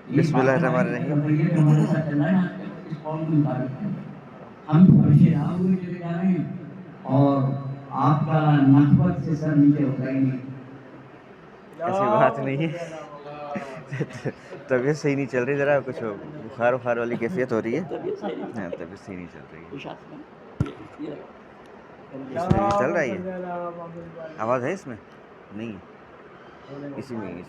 یہ بسم اللہ بات الرحمن ہماری رفیت الرحیم۔ ہمارے ساتھ چل رہا ہے نا آج کل اس قول کے مطابق ہے. ہم فرش راہ ہوئے چلے جا رہے ہیں اور آپ کا نخوت سے سر نیچے ہوتا ہی نہیں. ایسی بات نہیں ہے، طبیعت صحیح نہیں چل رہی، ذرا کچھ بخار وخار والی کیفیت ہو رہی ہے. طبیعت صحیح نہیں. ہاں طبیعت صحیح نہیں چل رہی ہے. کچھ ہاتھ میں یہ رکھو. اس میں یہ چل رہا ہے، آواز ہے اس میں نہیں ہے، اسی میں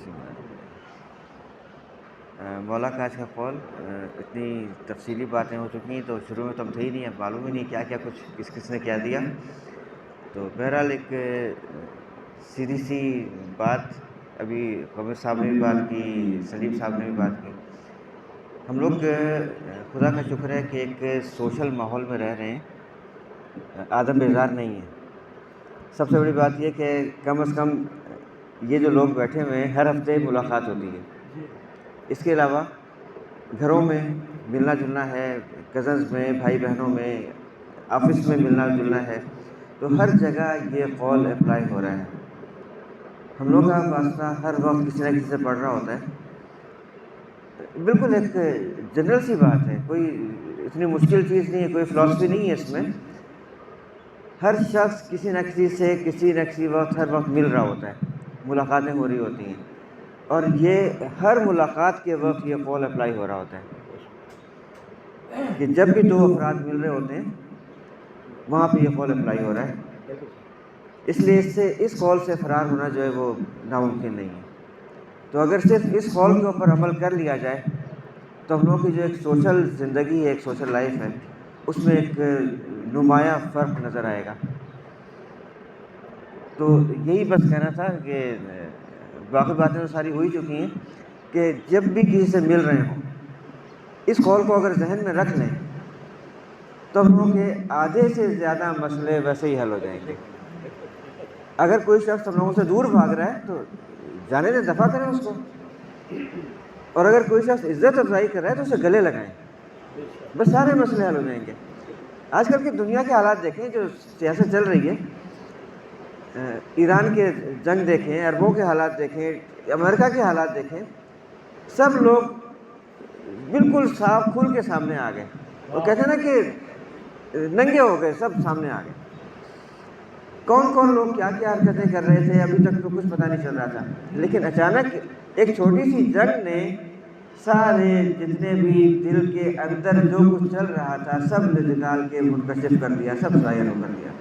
مولا کا آج کا قول. اتنی تفصیلی باتیں ہو چکی ہیں تو شروع میں تو ہم تھے ہی نہیں، اب معلوم ہی نہیں کیا کیا کچھ کس کس نے کیا دیا. تو بہرحال ایک سیدھی سی بات، ابھی قمر صاحب نے بھی بات کی، سلیم صاحب نے بھی بات کی. ہم لوگ خدا کا شکر ہے کہ ایک سوشل ماحول میں رہ رہے ہیں، آدم بیزار نہیں ہے. سب سے بڑی بات یہ کہ کم از کم یہ جو لوگ بیٹھے ہوئے ہیں ہر ہفتے ملاقات ہوتی ہے. اس کے علاوہ گھروں میں ملنا جلنا ہے، کزنز میں، بھائی بہنوں میں، آفس میں ملنا جلنا ہے. تو ہر جگہ یہ قول اپلائی ہو رہا ہے. ہم لوگ کا واسطہ ہر وقت کسی نہ کسی سے پڑھ رہا ہوتا ہے. بالکل ایک جنرل سی بات ہے، کوئی اتنی مشکل چیز نہیں ہے، کوئی فلاسفی نہیں ہے اس میں. ہر شخص کسی نہ کسی سے کسی نہ کسی وقت ہر وقت مل رہا ہوتا ہے، ملاقاتیں ہو رہی ہوتی ہیں. اور یہ ہر ملاقات کے وقت یہ قول اپلائی ہو رہا ہوتا ہے کہ جب بھی دو افراد مل رہے ہوتے ہیں وہاں پہ یہ قول اپلائی ہو رہا ہے. اس لیے اس قول سے فرار ہونا جو ہے وہ ناممکن نہیں ہے. تو اگر صرف اس قول کے اوپر عمل کر لیا جائے تو ہم لوگوں کی جو ایک سوشل زندگی ہے، ایک سوشل لائف ہے، اس میں ایک نمایاں فرق نظر آئے گا. تو یہی بس کہنا تھا کہ باقی باتیں تو ساری ہو ہی چکی ہیں کہ جب بھی کسی سے مل رہے ہوں اس قول کو اگر ذہن میں رکھ لیں تو ہم لوگوں کے آدھے سے زیادہ مسئلے ویسے ہی حل ہو جائیں گے. اگر کوئی شخص ہم لوگوں سے دور بھاگ رہا ہے تو جانے دیں، دفع کریں اس کو. اور اگر کوئی شخص عزت افزائی کر رہا ہے تو اسے گلے لگائیں، بس سارے مسئلے حل ہو جائیں گے. آج کل کی دنیا کے حالات دیکھیں، جو سیاست چل رہی ہے، ایران کے جنگ دیکھیں، عربوں کے حالات دیکھیں، امریکہ کے حالات دیکھیں، سب لوگ بالکل صاف کھل کے سامنے آ گئے. وہ کہتے ہیں نا کہ ننگے ہو گئے، سب سامنے آ گئے. کون کون لوگ کیا کیا حرکتیں کر رہے تھے ابھی تک تو کچھ پتہ نہیں چل رہا تھا، لیکن اچانک ایک چھوٹی سی جنگ نے سارے جتنے بھی دل کے اندر جو کچھ چل رہا تھا سب نے نکال کے منکشف کر دیا، سب ظاہر کر دیا.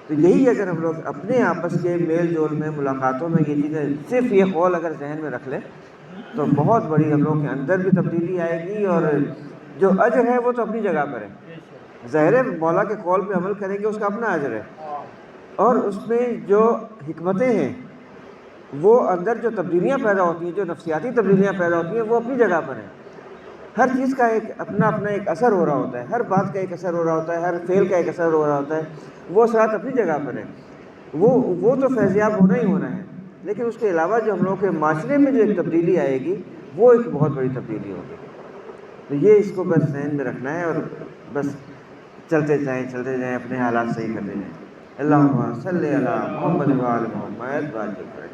تو یہی اگر ہم لوگ اپنے آپس کے میل جول میں، ملاقاتوں میں یہ چیزیں، صرف یہ قول اگر ذہن میں رکھ لیں تو بہت بڑی ہم لوگ کے اندر بھی تبدیلی آئے گی. اور جو اجر ہے وہ تو اپنی جگہ پر ہے، ظاہر مولا کے قول پہ عمل کریں گے اس کا اپنا اجر ہے. اور اس میں جو حکمتیں ہیں، وہ اندر جو تبدیلیاں پیدا ہوتی ہیں، جو نفسیاتی تبدیلیاں پیدا ہوتی ہیں، وہ اپنی جگہ پر ہیں. ہر چیز کا ایک اپنا اپنا ایک اثر ہو رہا ہوتا ہے، ہر بات کا ایک اثر ہو رہا ہوتا ہے، ہر فعل کا ایک اثر ہو رہا ہوتا ہے. وہ اثرات اپنی جگہ پر ہیں، وہ تو فیضیاب ہونا ہی ہونا ہے. لیکن اس کے علاوہ جو ہم لوگوں کے معاشرے میں جو ایک تبدیلی آئے گی وہ ایک بہت بڑی تبدیلی ہوگی. تو یہ اس کو بس ذہن میں رکھنا ہے اور بس چلتے جائیں اپنے حالات صحیح کرتے جائیں. اللہم صلی علی محمد و آل محمد باقر.